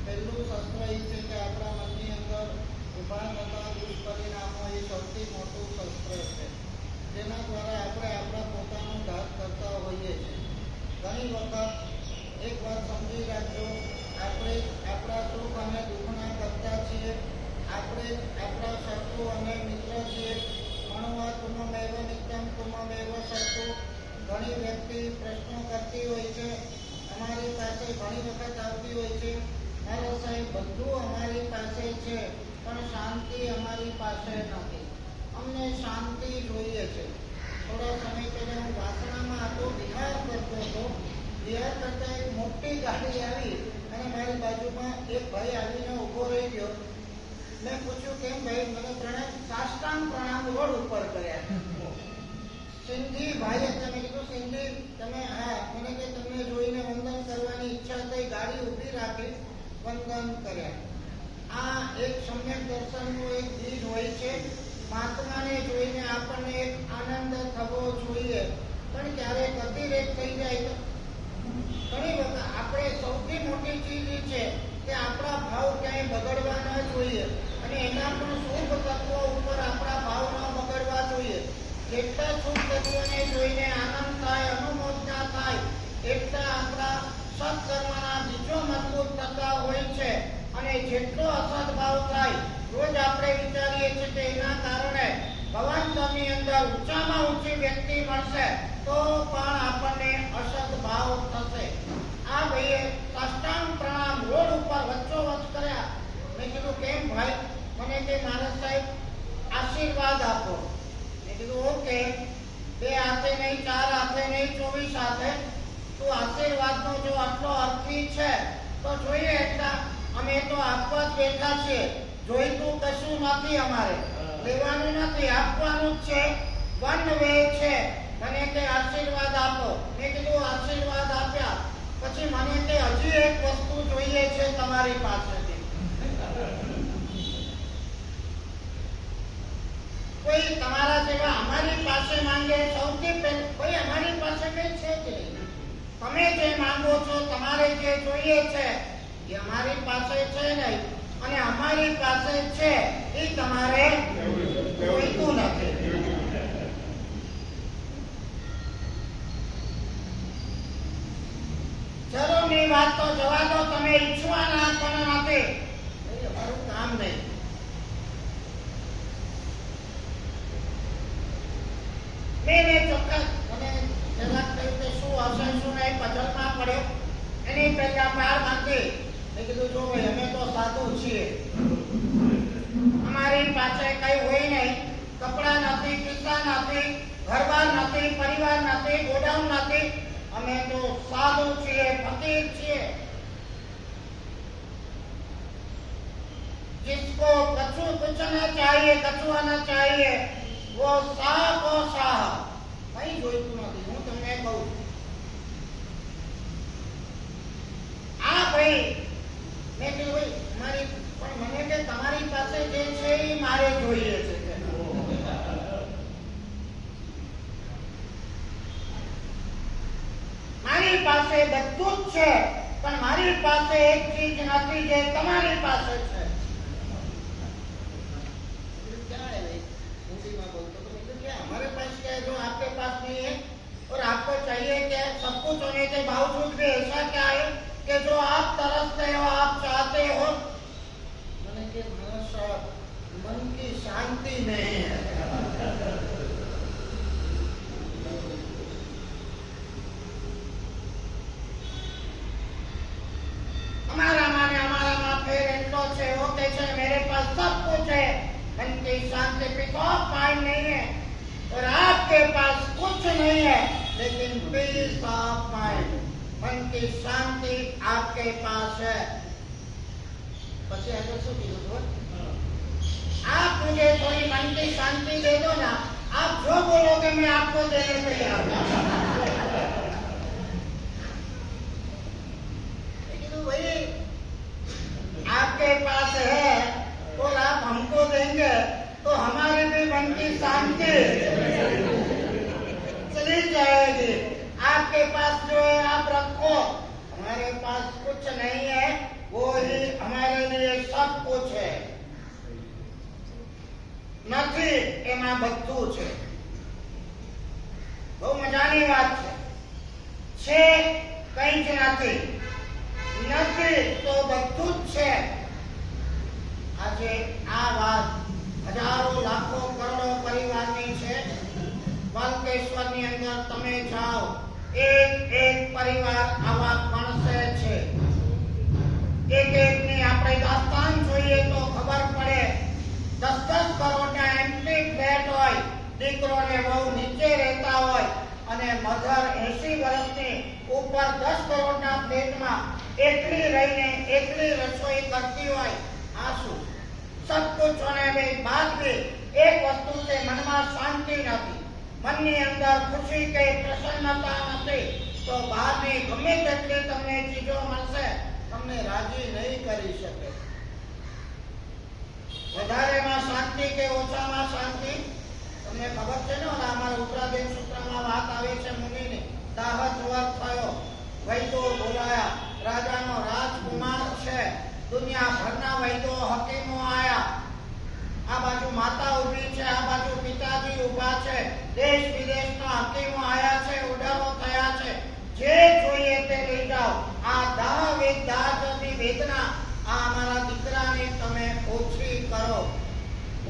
પહેલું શસ્ત્ર એ છે કે આપણા મનની અંદર ઉભા થતા દુષ્પરિણામો એ સૌથી મોટું શસ્ત્ર છે, જેના દ્વારા આપણે આપણા પોતાનો ઘાત કરતા હોઈએ છીએ. ઘણી વખત એક વાત સમજી રાખજો, આપણે આપણા સુખ અને દુઃખના કરતા છીએ, આપણે આપણા શત્રુ અને મિત્ર છીએ. મણવા તુમમેવ નિત્યમ તુમમેવ શત્રુ. ઘણી વ્યક્તિ પ્રશ્નો કરતી હોય છે, અમારી પાસે ઘણી વખત આવતી હોય છે, મારા સાહેબ બધું અમારી પાસે છે પણ શાંતિ અમારી પાસે નથી, અમને શાંતિ જોઈએ છે. થોડા સમય પહેલા હું વાસણામાં હતો, બિહાર કરતો હતો. બિહાર કરતા એક મોટી ગાડી આવી અને મારી બાજુમાં એક ભાઈ આવીને ઊભો રહી ગયો. મેં પૂછ્યું કેમ ભાઈ? મને સાષ્ટાંગ પ્રણામ રોડ ઉપર કર્યા. સિંધી ભાઈ હતા. મેં કીધું સિંધી તમે? હા. મને કે તમને જોઈને વંદન કરવાની ઈચ્છા થઈ, ગાડી ઊભી રાખી, વંદન કર્યા. આ એક સમ્યક દર્શનનું એક બીજ હોય છે. મહાત્માને જોઈને આપણને એક આનંદ થવો જોઈએ, પણ ક્યારેક અતિરેક થઈ જાય તો ઘણી વખત આપણે સૌથી મોટી ચીજ એ છે કે આપણા ભાવ ક્યાંય બગડવા ન જોઈએ અને એના પણ શુભ તત્વો ઉપર આપણા ભાવ ન બગડવા જોઈએ. જેટલા શુભ તત્વોને જોઈને આનંદ થાય, અનુમોદના થાય, એટલા આપણા સત્કર્મના બીજો મજબૂત થતા હોય છે. અને જેટલો અસદભાવ થાય, રોજ આપણે વિચારીએ છીએ કે એના કારણે ભવાંતરની અંદર ઊંચામાં ઊંચી વ્યક્તિ મળશે તો પણ આપણને અસદભાવ થશે. આ ભાઈએ સાષ્ટાંગ પ્રણામ રોડ ઉપર વચ્ચોવચ્ચ કર્યા. મેં કીધું કેમ ભાઈ? મને કે મહારાજ સાહેબ આશીર્વાદ આપો. મેં કીધું ઓકે, 2 હાથે નહીં, 4 હાથે નહીં, 24 હાથે તું આશીર્વાદનો જો આટલો અર્થી છે તો જોઈએ એટલા અમે તો આપવા જ બેઠા છીએ. જોઈતું કશું નથી, અમારે લેવાનું નથી, આપવાનું જ છે. વન વે છે. મને કે આશીર્વાદ આપો. મેં કીધું આશીર્વાદ આપ્યા. પછી મને કે હજી એક વસ્તુ જોઈએ છે તમારી પાસેથી. કોઈ તમારા જેવા અમારી પાસે માંગે, સૌથી પહેલા કોઈ અમારી પાસે કઈ છે કે તમે જે માંગો છો, તમારે જે જોઈએ છે એ અમારી પાસે છે નહીં, અને અમારી પાસે છે એ તમારે જોઈતું નથી. જરૂરની વાત તો જવા દો, તમે ઈચ્છવાના પણ નથી, અમારું કામ નહીં. મેં ચોક્કસ મને જરાક કહ્યું કે શું હશે શું નહીં, પઝલમાં પડ્યો. એની પહેલા પાર માંગી. મેં કીધું જો ભાઈ અમે તો સાધુ છીએ, અમારી પાસે કઈ હોય નહીં, કપડા નથી, ખિસ્સા નથી, ઘરબાર નથી, પરિવાર નથી, ગોડાઉન નથી, અમે તો સાધુ છીએ, ફકીર છીએ. जिसको कुछ न चाहिए, कछुआ न चाहिए, वो शाह को शाह. કઈ જોઈતું નથી. હું તમને કહું, આ ભાઈ મેં કીધું ભાઈ મારી પણ મને કે તમારી પાસે જે છે એ મારે જોઈએ છે. મારી પાસે બધું જ છે, પણ મારી પાસે એક ચીજ નથી જે તમારી પાસે છે. हमारे पास क्या है जो आपके पास नहीं है, और आपको चाहिए क्या? सब कुछ होने के बावजूद भी ऐसा क्या है कि जो आप तरसते हो, आप चाहते हो? मैंने कि महाराज मन की शांति नहीं है. हमारा माँ फिर इनको से होते से मेरे पास सब कुछ है, मन की शांति पीस ऑफ माइंड नहीं है, और आपके पास कुछ नहीं है लेकिन पीस ऑफ माइंड, मन की शांति आपके पास है. પછી આગળ શું કીધું? आप मुझे थोड़ी मन की शांति दे दो ना, आप जो बोलोगे मैं आपको देने तैयार हूं. लेकिन वही आपके पास है और आप हमको देंगे तो हमारे भी मन की शांति चली जाएगी. आपके पास जो है आप रखो, हमारे पास कुछ नहीं है, वो ही हमारे लिए सब कुछ है। નથી એમાં બધું છે। બહુ મજાની વાત છે કંઈ જ નથી, નથી તો બધું જ છે। આજે આ વાત હજારો લાખો કરોડો પરિવારની છે। વાલકેશ્વરની અંદર તમે જાઓ, એક એક પરિવાર આવા ગણશે છે। એક એકની આપણે દાસ્તાન જોઈએ તો ખબર પડે। 10-10 કરોડના એમ્પ્ટી ફ્લેટ હોય, દીકરો ને બહુ નીચે રહેતા હોય અને મધર 80 વર્ષની ઉપર 10 કરોડના ફ્લેટમાં એકલી રહીને એકલી રસોઈ કરતી હોય। આ શું? सब कुछ होने के बाद भी एक वस्तु से मन में शांति नहीं, मन अंदर खुशी के प्रसन्नता नहीं, तो बाहर में गमे तेटली तमने चीजों मळशे तमने राजी नहीं करी सके। વધારે માં શાંતિ કે ઓછા માં શાંતિ? તમને ખબર છે ને, અમારા ઉત્તરાદેવ સૂત્રમાં વાત આવે છે મુનિની, દાહત વર થયો, વૈદો બોલાયા, રાજાનો રાજકુમાર છે, दुनिया भरना वैद्यो हकीमो आया। आ बाजू माता उभी છે, आ बाजू पिताजी उभा છે, देश विदेशना हकीमो आया છે, उडारो થયા છે। જે જોઈએ તે લઈ જાઓ। આ દાહ વેદનાની વેદના આ અમારા દીકરાને તમે ઓછી કરો।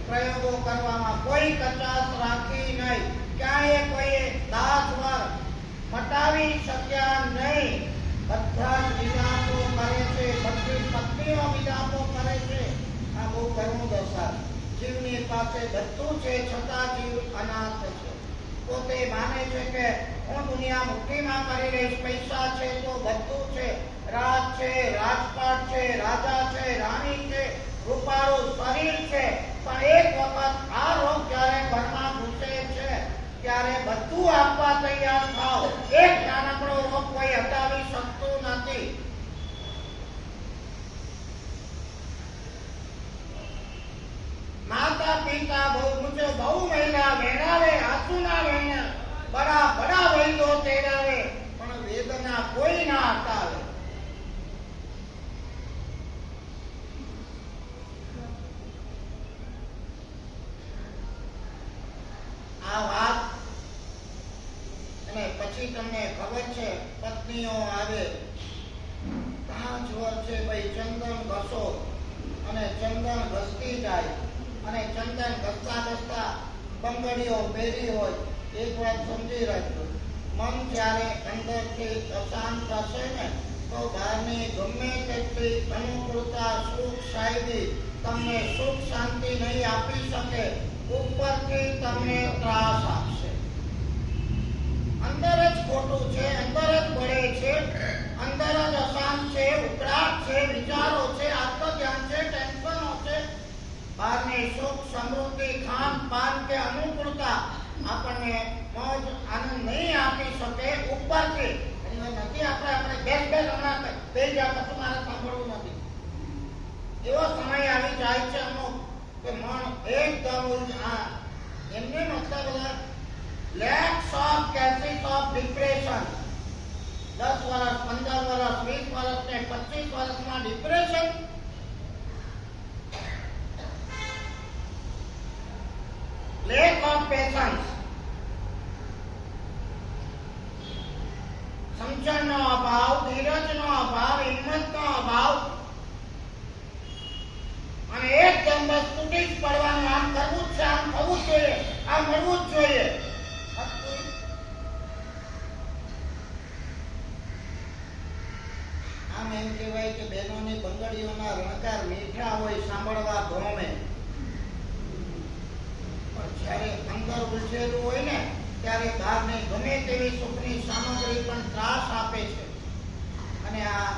પ્રયોગો કરવામાં કોઈ કચાશ રાખી નહીં, ક્યાંય કોઈ દાજવર મટાવી શક્યા નહીં। બધા જ વિલાપો કરે છે, બધી પત્નીઓ વિલાપો કરે છે। આ બહુ કરુણ દશા। જીવની પાસે બધું છે છતાં જીવ અનાથ છે। પોતે માને છે કે હું દુનિયા મુઠ્ઠીમાં કરી રહીશ, પૈસા છે તો બધું છે, રાજ છે, રાજપાટ છે, રાજા છે, રાણી છે, રૂપાળું શરીર છે, પણ એક વખત આ રોગ જ્યારે ઘરમાં ઘૂસે છે ત્યારે બધું આપવા તૈયાર થાવ। એક નાનકડો રોગ કોઈ હટાવી શકતું નથી। माता पिता मुझे बहु महिला वेणावे, आंसू वेणा, बड़ा बड़ा वैद्यो तेरावे, पण वेदना कोई ना हटावे। आ बात અને પછી તમને ખબર છે પત્નીઓ આવે, તાજવર છે ભાઈ, ચંદન ઘસો અને ચંદન ઘસતી જાય અને ચંદન ઘસતા ઘસતા બંગડીઓ પહેરી હોય। એક વાત સમજી રાખજો, મન જ્યારે અંદરથી અશાંત થશે ને તો બહારની ગમે તેટલી અનુકૂળતા, સુખ શાયરી તમને સુખ શાંતિ નહીં આપી શકે, ઉપરથી તમને ત્રાસ આપશે। અંદર જ ખોટું છે, અંદર જ બળે છે, અંદર જ અશાંત છે, ઉકળાટ છે, વિચારો છે, આત્મધ્યાન છે, ટેન્શનો છે। બહારની સુખ સમૃદ્ધિ ખાન પાન કે અનુકૂળતા આપણને મોજ આનંદ નહીં આપી શકે। ઉપરથી નથી આપણે બેસ બેસ હમણાં બે જા પછી મારે સાંભળવું નથી, એવો સમય આવી જાય છે અમુક કે મન એકદમ એમને મતલબ lakhs of cases of depression. 10 વર્ષ 15 વર્ષ 20 વર્ષ ને 25 વર્ષમાં ડિપ્રેશન। લેક ઓફ પેશન્સ, સમજણનો અભાવ, ધીરજનો અભાવ, હિંમતનો અભાવ અને એકદમ બસ તૂટી જ પડવાનું, આમ કરવું જ છે, આમ થવું જ જોઈએ, આ મળવું જ જોઈએ। આમ એમ કહેવાય કે બહેનોની બંગડીઓના રણકાર મીઠા હોય, સાંભળવા ગમે, પણ જ્યારે અંદર ઉલઝેલું હોય ને ત્યારે બહારની ગમે તેવી સુખની સામગ્રી પણ ત્રાસ આપે છે। અને આ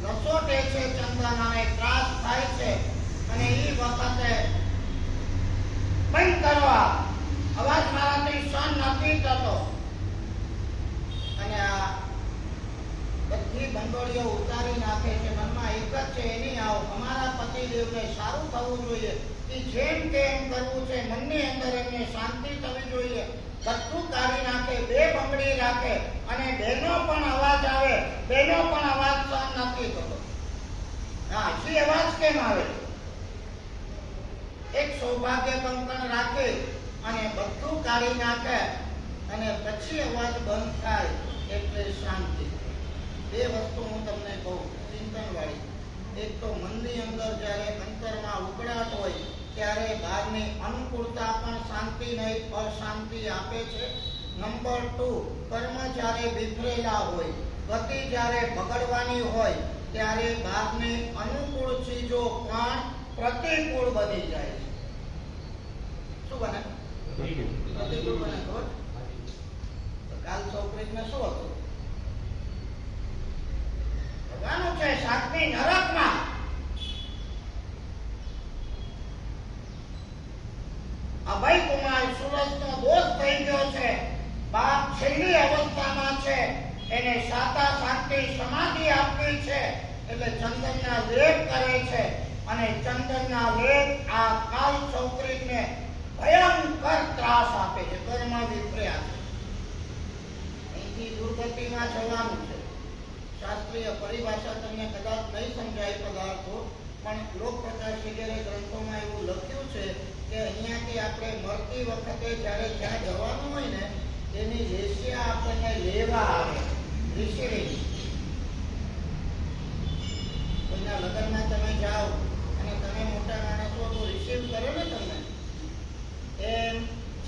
લસોટે છે ચંદન અને ત્રાસ થાય છે અને એ વખતે બંધ કરવા અવાજ મારાથી સહન નથી થતો અને આ બધી બંગડીઓ ઉતારી નાખે છે। મનમાં એક જ છે, એની આવો અમારા પતિદેવને સારું થવું જોઈએ, કે જેમ કે એમ કરવું છે, મનની અંદર એમને શાંતિ થવી જોઈએ, બધું કાઢી નાખે, બે બંગડી રાખે અને બેનો પણ અવાજ આવે, બેનો પણ અવાજ સહન નથી થતો। કેમ આવે? એક સૌભાગ્ય કંકણ રાખે અને બધું કાઢી નાખે અને પછી અવાજ બંધ થાય એટલે શાંતિ. બે વસ્તુ હું તમને કહું ચિંતન વાળી. એક તો મનની અંદર જ્યારે અંતરમાં ઉકળાટ હોય ત્યારે બહારની અનુકૂળતા પણ શાંતિ નહીં અશાંતિ આપે છે. નંબર 2, કર્મ જ્યારે વિફરેલા હોય, ગતિ જ્યારે બગડવાની હોય ત્યારે બહારની અનુકૂળ ચીજો પણ પ્રતિકૂળ બની જાય છે. શું બને? પ્રતિકૂળ બને. ખબર? તો કાલ સૌપ્રીતને શું હતું? ભગવાન છે સાતમી નરકમાં અભય કુમાર સુરતનો દોષ થઈ ગયો છે. બાપ છેલ્લી અવસ્થામાં છે, એને સાતા શાંતિ સમાધિ આપવી છે એટલે ચંદનના લેપ કરે છે અને ચંદનના લેપ આ કાલ સૌપ્રીતને ભયંકર ત્રાસ આપે છે. કર્મ વિપર્યા છે, અહીંથી દુર્ગતિમાં જવાનું છે. શાસ્ત્રીય પરિભાષા તમને કદાચ નહીં સમજાય પદાર્થો, પણ લોક પ્રકાશ વગેરે ગ્રંથોમાં એવું લખ્યું છે કે અહીંયાથી આપણે મળતી વખતે જ્યારે જ્યાં જવાનું હોય ને તેની રેશિયા આપણને લેવા આવે. રિસીવિંગ. કોઈના લગ્નમાં તમે જાઓ અને તમે મોટા માણસો તો રિસીવ કરે ને તમને, એમ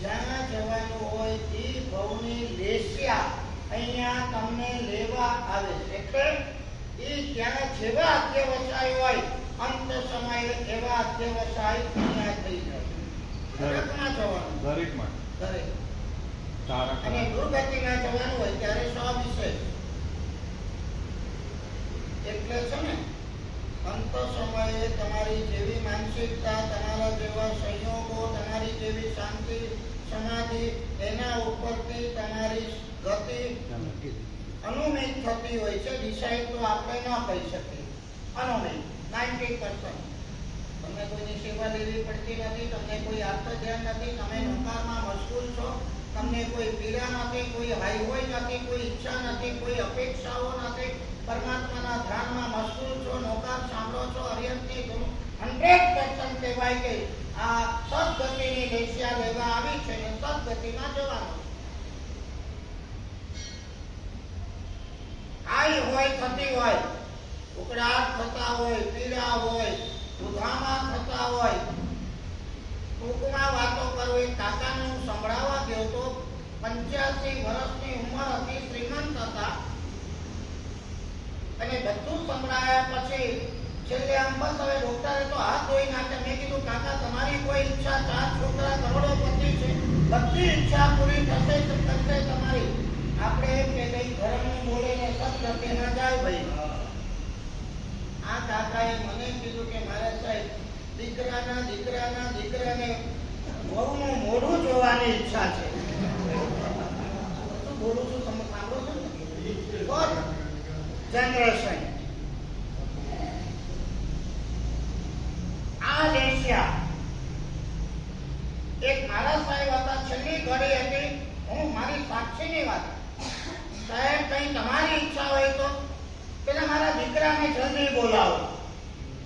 જ્યાં જવાનું હોય એ ભવની રેશિયા અહીંયા તમને લેવા આવે છે. એટલે એ ત્યાં જેવા અધ્યવસાય હોય અંત સમયે એવા અધ્યવસાય અહીંયા થઈ જાય. નરકમાં જવાનું દરેકમાં દરેક તારા અને દુર્ગતિમાં જવાનું હોય ત્યારે વિષય. એટલે છે ને અંત સમયે તમારી જેવી માનસિકતા, તમારા જેવા સંયોગો, તમારી જેવી શાંતિ સમાધિ, એના ઉપરથી તમારી ગતિ અનુમિત થતી હોય છે. ડિસાઇડ તો આપણે ન કહી શકીએ. અનુમિત 90%. તમને કોઈની સેવા લેવી પડતી નથી, તમને કોઈ આત્મધ્યાન નથી, તમે નોકારમાં મશગુલ છો, તમને કોઈ પીડા નથી, કોઈ હાઈહોય નથી, કોઈ ઈચ્છા નથી, કોઈ અપેક્ષાઓ નથી, પરમાત્માના ધ્યાનમાં મશગુલ છો, નોકાર સાંભળો છો, અર્યંતની 100% કહેવાય કે આ સદગતિની દિશા લેવા આવી છે અને સદગતિમાં જવાનું. આઈ હોય થતી હોય, ઉકળાટ થતા હોય, પીડા હોય, દુધામાં થતા હોય. ટૂંકમાં વાતો કરું, એક કાકાને હું સંભળાવવા ગયો તો 85 વર્ષની ઉંમર હતી, શ્રીમંત હતા અને બધું સંભળાયા પછી છેલ્લે આમ બસ હવે ડોક્ટરે તો હાથ ધોઈ નાખે. મેં કીધું કાકા તમારી કોઈ ઈચ્છા, 4 છોકરા, કરોડોપતિ છે, બધી ઈચ્છા પૂરી થશે તમારી. આપણે એમ કે કઈ ધર્મનું બોલે ને સત્ય ના જાય ભાઈ. આ કાકાએ મને કીધું કે મારા સાહેબ દીકરાને વહુનું મોઢું જોવાની ઈચ્છા છે. શું બોલું છું તમે સાંભળો છો ને? જનરેશન આ લેશિયા. એક મારા સાહેબ હતા, છેલ્લી ઘડી હતી, હું મારી સાક્ષીની વાત, સાહેબ કઈ તમારી ઈચ્છા હોય તો પેલા મારા દીકરાને જલ્દી બોલાવો.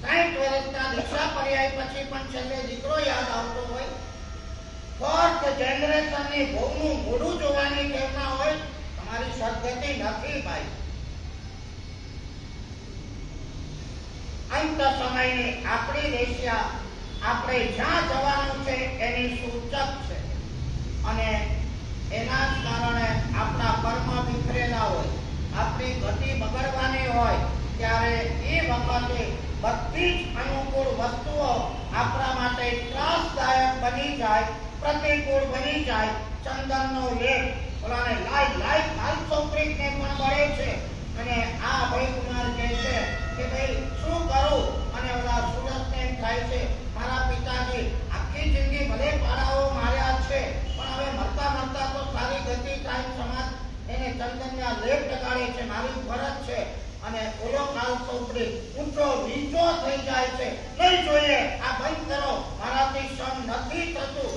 60 વર્ષના દીક્ષા પર્યાય પછી પણ છેલ્લે દીકરો યાદ આવતો હોય. ફોર્થ જનરેશનની વહુનું મોઢું જોવાની ટેવ ના હોય, તમારી સદગતિ નથી ભાઈ. અંત સમયની આપણી રેશિયા આપણે જ્યાં જવાનું છે એની સૂચક છે અને એના જ કારણે આપણા કર્મ વિખરેલા હોય, આપણી ગતિ બગડવાની હોય ત્યારે એ વખતે બધી જ અનુકૂળ વસ્તુઓ આપણા માટે ત્રાસદાયક બની જાય, પ્રતિકૂળ બની જાય. ચંદનનો લેપ ઓલાને લાઈ કાલ સૌપ્રીતને પણ મળે છે અને આ અભયકુમાર કહે છે કે ભાઈ શું કરું? અને ઓલા સુરતને એમ થાય છે મારા પિતાજી આખી જિંદગી ભલે પાડાઓ માર્યા છે પણ હવે મરતા તો સારી ગતિ થાય, સમાજ એને ચંદનના લેપ લગાડે છે, મારી ફરજ છે. અને ઓલો કાલ સૌપ્રીત ઊંચો નીચો થઈ જાય છે. નહીં જોઈએ, આ બંધ કરો, મારાથી સહન નથી થતું.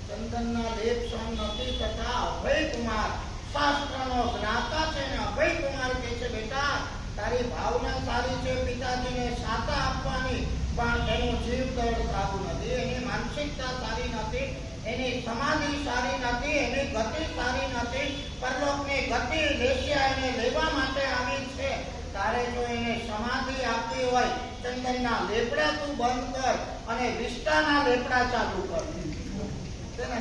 ચંદનના લેપ સહન નથી થતા. અભયકુમાર શાસ્ત્રનો જ્ઞાતા છે ને અભયકુમાર કહે છે બેટા તારી ભાવના સારી છે પિતાજીને સાતા આપવાની, પણ એનું જીવ દળ સારું નથી, એની માનસિકતા સારી નથી, એની સમાધિ સારી નથી, એની ગતિ સારી નથી, પરલોકની ગતિ લેશિયા એને લેવા માટે આવી છે. તારે જો એને સમાધિ આપવી હોય, ચંદનના લેપડા તું બંધ કર અને વિષ્ટાના લેપડા ચાલુ કર. છે ને?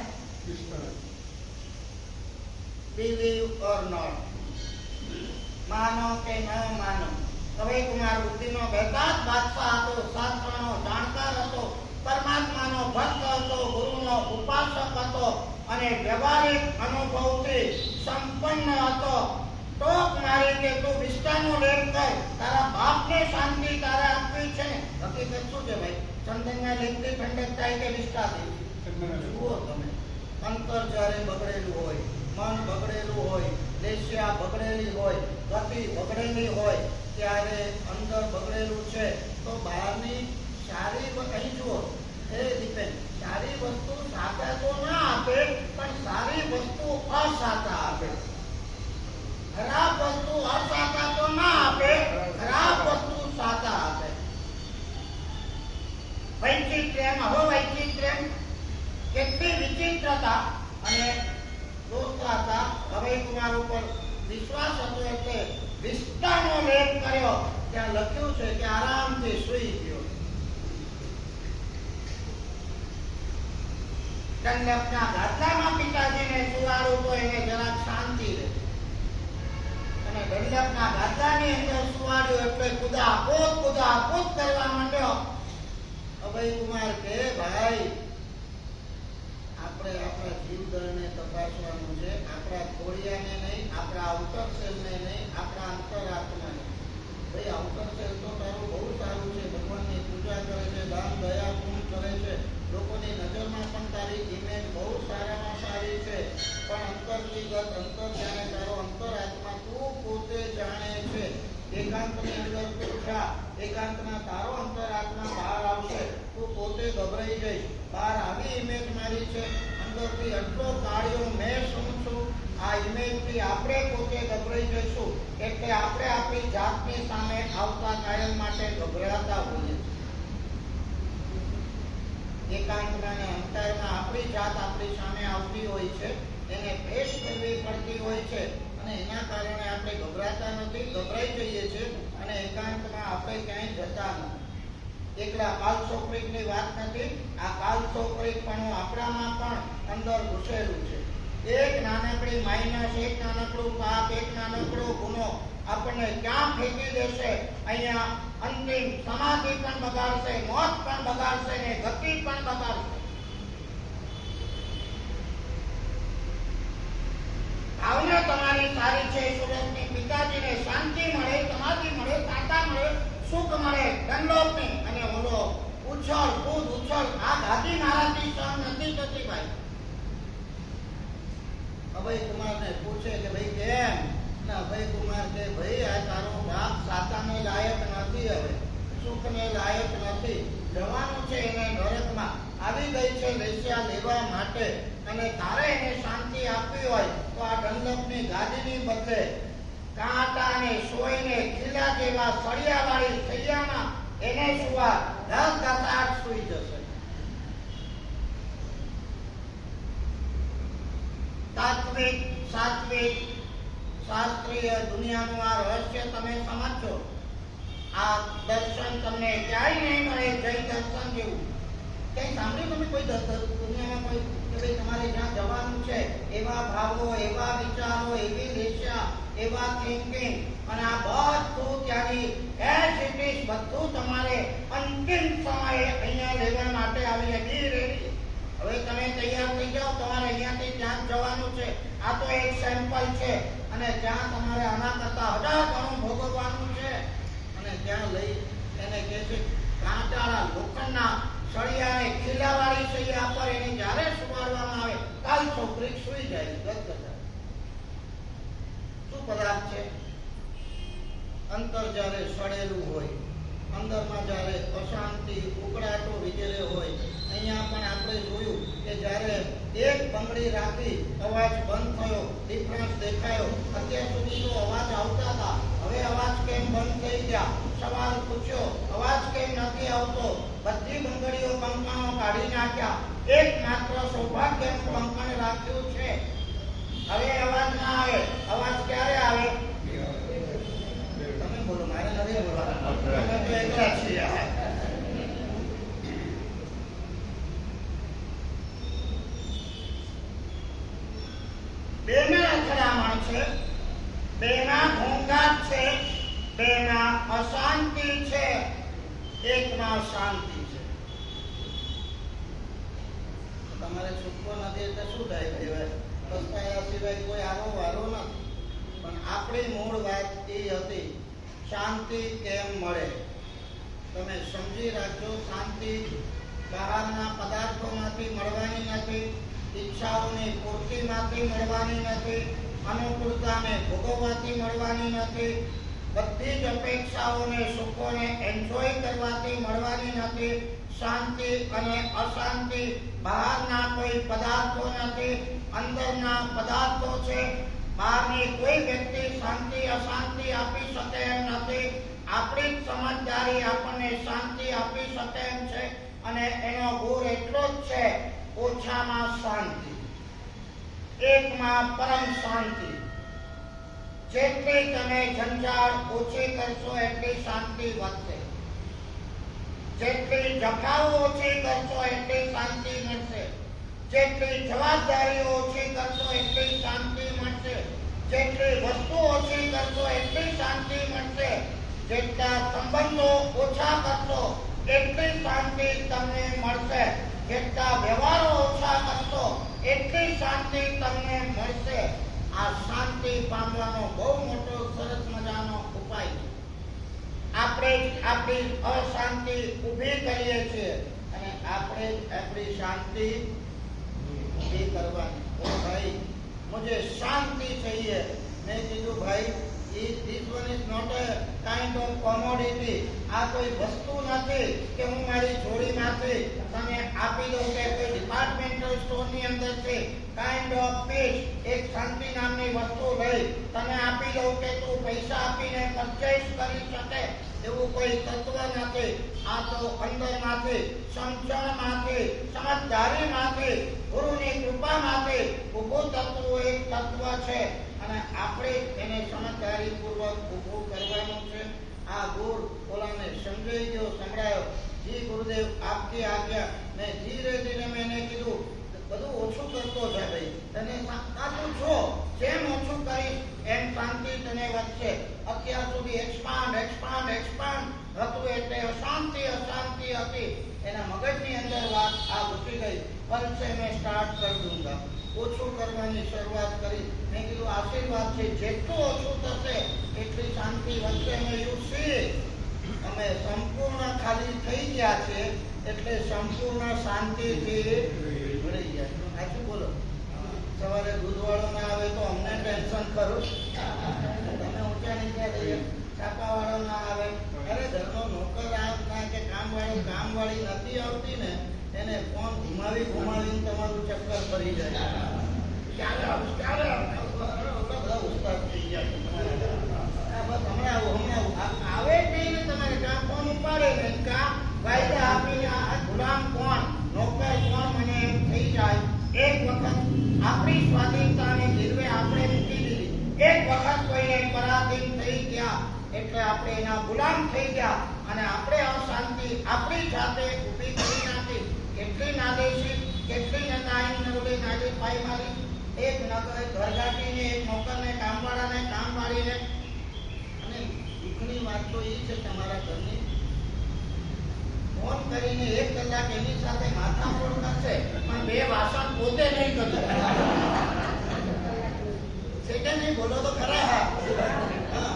Believe or not, માનો કે ન માનો, કવિ કુમાર બુદ્ધિનો બેતાજ બાદશાહ હતો, શાસ્ત્રનો જાણકાર હતો, પરમાત્માનો ભક્ત હતો, ગુરુનો ઉપાસક હતો અને વ્યવહારિક અનુભવથી સંપન્ન હતો. ટોક મારી કે તું વિષ્ટાનો લેપ કર, તારા બાપને શાંતિ તારે આપવી છે. હકીકત શું છે ભાઈ? ચંદનના લેપથી ઠંડક થાય કે વિષ્ટાથી? જુઓ તમે, અંતર જ્યારે બગડેલું હોય, મન બગડેલું હોય, લેશિયા બગડેલી હોય, ગતિ બગડેલી હોય, ત્યારે અંદર બગડેલું છે તો બહારની સારી અહીં જુઓ, એ ડિપેન્ડ, સારી વસ્તુ સાચા તો ના આપે, પણ સારી વસ્તુ અસાચા આપે. ખરાબ વસ્તુ અસાચા તો ના આપે, ખરાબ વસ્તુ સાચા આપે. વૈચિક પ્રેમ, હવે વૈચિક પ્રેમ કેટલી વિચિત્રતા અને દોસ્તાતા. કવિ કુમાર ઉપર વિશ્વાસ હતો એટલે વિષ્ટાનો લેપ કર્યો. ત્યાં લખ્યું છે કે આરામથી સૂઈ ગયો. દંડકના ગાદલામાં પિતાજીને સુવાડું તો એને જરાક શાંતિ રહે, અને દંડકના ગાદલાની અંદર સુવાડ્યું એટલે કુદાકૂદ કરવા માંડ્યો. અભય કુમાર કે ભાઈ, આપણે આપણા જીવદળને તપાસવાનું છે, આપણા ખોડિયાને નહીં, આપણા આઉટર સેલને નહીં, આપણા અંતરાત્માને. ભાઈ આઉટર સેલ તો તારું બહુ સારું છે, ભગવાનની પૂજા કરે છે, દાન દયા પૂર્ણ કરે છે, લોકોની નજરમાં પણ તારી ઇમેજ બહુ સારામાં સારી છે, પણ અંતર્ગત અંતર જાણે તારો અંતરાત્મા તું પોતે જાણે છે. એકાંતની અંદર તું જા, એકાંતમાં તારો અંતરાત્મા બહાર આવશે, તું પોતે ગભરાઈ જઈશ. બહાર આવી ઇમેજ મારી છે, અંદરથી આટલો કાળિયો મેં શું છું, આ ઇમેજથી આપણે પોતે ગભરાઈ જઈશું. એટલે આપણે આપણી જાતની સામે આવતા કાયમ માટે ગભરાતા હોઈએ. એકાંતમાં અને અંતરમાં આપણી જાત આપણી સામે આવતી હોય છે, એને ફેસ કરવી પડતી હોય છે, અને એના કારણે આપણે ગભરાતા નથી, ગભરાઈ જઈએ છીએ અને એકાંતમાં આપણે ક્યાંય જતા નથી. એકલા કાલસોપરીની વાત નથી, આ કાલસોપરીપણું આપણામાં પણ અંદર ઘૂસેલું છે. એક નાનકડી માઇનસ, એક નાનકડું પાપ, એક નાનકડો ગુનો આપણને ક્યાં ફેંકી દેશે. અહીંયા અંતિમ સમાધિ પણ બગાડશે, મોત પણ બગાડશે ને ગતિ પણ બગાડશે. ભાવના તમારી સારી છે, સુરતની પિતાજીને શાંતિ મળે, સમાધિ મળે, તાતા મળે, સુખ મળે, દંડોતની, અને ઓલો ઉછળ કૂદ ઉછળ, આ ગાદી મારાથી સહન નથી થતી ભાઈ. અભય કુમારને પૂછે કે ભાઈ કેમ? ના, અભય કુમાર કે ભાઈ આ તારો બાપ સાતાને લાયક નથી, હવે સુખને લાયક નથી, જવાનું છે એને નરકમાં, આવી ગઈ છે લેશિયા લેવા માટે, અને તારે એને શાંતિ આપવી હોય તો આ દંડકની ગાદીની બદલે કાંટા અને સોયને ખીલા જેવા સળિયાવાળી સૈયામાં એને સુવા 10 સુઈ જશે. તાત્વિક સાત્વિક શાસ્ત્રીય દુનિયાનું આ રહસ્ય તમે સમજો. આ દર્શન તમને ક્યાંય નહીં મળે, જય દર્શન જેવું. ક્યાંય સાંભળ્યું તમે કોઈ દુનિયામાં કોઈ કે ભાઈ તમારે જ્યાં જવાનું છે એવા ભાવો, એવા વિચારો, એવી દિશા, એવા થિંકિંગ, અને આ બધું ત્યાંની એઝ ઇટ ઇઝ બધું તમારે અંતિમ સમયે અહીંયા લેવા માટે આવીને બી રેડી. હવે તમે તૈયાર થઈ જાઓ, તમારે અહીંયાથી ત્યાં જવાનું છે. આ તો એક સેમ્પલ છે, અને ત્યાં તમારે આના કરતા 1000 ગણું ભોગવવાનું છે. અને ત્યાં લઈ એને કહે છે કાંટાળા લોખંડના સળિયાને ખીલાવાળી સળિયા પર એને જ્યારે સુવાડવામાં આવે, કાલ છોકરી સુઈ જાય. ગદગદા શું પદાર્થ છે? અંતર જ્યારે સડેલું હોય, અંદરમાં જ્યારે અશાંતિ, ઉકળાટો વગેરે હોય. અહીંયા પણ આપણે જોયું કે જ્યારે એક બંગડી રાખી, અવાજ બંધ થયો, ડિફરન્સ દેખાયો. અત્યાર સુધી તો અવાજ આવતા હતા, હવે અવાજ કેમ બંધ નાખ્યા. એકમાત્ર સૌભાગ્યનું કંકણ રાખ્યું છે. હવે અવાજ ના આવે. અવાજ ક્યારે આવે? તમે બોલો, મારે નથી બોલવાનું. તમે તો એકલા છીએ. બેના અથડામણ છે, બેના ઘોંઘાટ છે, બેના અશાંતિ છે, એકમાં શાંતિ છે. તમારે છૂટકો નથી એટલે શું થાય ભાઈ? પસ્તાયા સિવાય કોઈ આવો વારો નથી. પણ આપણી મૂળ વાત એ હતી, શાંતિ કેમ મળે. તમે સમજી રાખજો, શાંતિ બહારના પદાર્થોમાંથી મળવાની નથી, ઈચ્છાઓની પૂર્તિમાંથી મળવાની નથી, અનુકૂળતાને ભોગવવાથી મળવાની નથી, બધી જ અપેક્ષાઓને સુખોને એન્જોય કરવાથી મળવાની નથી. શાંતિ અને અશાંતિ બહારના કોઈ પદાર્થો નથી, અંદરના પદાર્થો છે. બહારની કોઈ વ્યક્તિ શાંતિ અશાંતિ આપી શકે એમ નથી. આપણી જ સમજદારી આપણને શાંતિ આપી શકે એમ છે. અને એનો ગુણ એટલો જ છે, ઓછામાં શાંતિ, એકમાં પરમ શાંતિ. જેટલી તમે ઝંઝાળ ઓછી કરશો એટલી શાંતિ વધશે. જેટલી જફાઓ ઓછી કરશો એટલી શાંતિ મળશે. જેટલી જવાબદારીઓ ઓછી કરશો એટલી શાંતિ મળશે. જેટલી વસ્તુ ઓછી કરશો એટલી શાંતિ મળશે. જેટલા સંબંધો ઓછા કરશો એટલી શાંતિ તમને મળશે. જેટલા વ્યવહારો ઓછા કરશો એટલી શાંતિ તમને મળશે. આ શાંતિ પામવાનો બહુ મોટો સરસ મજાનો ઉપાય છે. આપણે આપણી અશાંતિ ઊભી કરીએ છીએ અને આપણે આપણી શાંતિ ઊભી કરવાની. ઓ ભાઈ, મુझे શાંતિ चाहिए. મેં કીધું ભાઈ, this one is not a kind of commodity. આ કોઈ વસ્તુ નથી કે હું મારી જોડીમાંથી તને આપી દઉં કે કોઈ ડિપાર્ટમેન્ટલ સ્ટોરની અંદર છે. કાઇન્ડ ઓફ પીસ, એક શાંતિ નામની વસ્તુ લઈ તને આપી દઉં કે તું પૈસા આપીને પરચેસ કરી શકે એવું કોઈ તત્વ નથી. આ તો અંદરમાંથી, સમજણમાંથી, સમજદારીમાંથી, ગુરુની કૃપામાંથી ઊભું થતું એક તત્વ છે. અને આપણે એને સમજદારીપૂર્વક ઊભું કરવાનું છે. આ ગુણ ઓલાને સમજાઈ ગયો, સંભળાયો. જી ગુરુદેવ, આપકી આજ્ઞા. મેં ધીરે ધીરે મેં કીધું, બધું ઓછું કરતો જા ભાઈ. તને સાચું છો, જેમ ઓછું કરીશ એમ શાંતિ તને વધશે. અત્યાર સુધી એક્સપાન્ડ એક્સપાન્ડ એક્સપાન્ડ હતું એટલે અશાંતિ અશાંતિ હતી. એના મગજની અંદર વાત આ ઘૂસી ગઈ. કલ સે મેં સ્ટાર્ટ કર દૂંગા. ઓછું કરવાની શરૂઆત કરી. મેં કીધું આશીર્વાદ છે, જેટલું ઓછું થશે એટલી શાંતિ વધશે. અને યુ સી, અમે સંપૂર્ણ ખાલી થઈ ગયા છે એટલે સંપૂર્ણ શાંતિથી ભળી ગયા. સાચું બોલો. સવારે દૂધવાળો ના આવે તો અમને ટેન્શન ખરું. તમે ઊંચા નીચા થઈએ. છાપાવાળો ના આવે, અરે ઘરનો નોકર ના કે કામવાળી નથી આવતી ને, એને ફોન ઘુમાવીને તમારું ચક્કર ફરી જાય. ક્યારે બધા ઉસ્તાદ થઈ ગયા. બસ હમણાં આવે જ નહીં ને. તમારે કામ ફોન ઉપાડે ને, કામ વાયદા આપીને આ ગુલામ કોણ, નોકર કોણ, મને એમ થઈ જાય. એક વખત આપણી સ્વાધીનતાને ગીરવે આપણે મૂકી દીધી. એક વખત કોઈને પરાધીન થઈ ગયા એટલે આપણે એના ગુલામ થઈ ગયા. અને આપણે અશાંતિ આપણી જાતે ઊભી કરી નાખી. કેટલી નાદેશી, કેટલી નાદી પાઈ મારી. એક ઘરગાટીને, એક નોકરને, કામવાળાને, કામવાળીને. અને દુઃખની વાત તો એ છે, તમારા ઘરની ફોન કરીને 1 કલાક એની સાથે માથાકૂટ કરશે પણ 2 વાસણ પોતે નહીં કરશે. છે કે નહીં? બોલો તો ખરા. હા,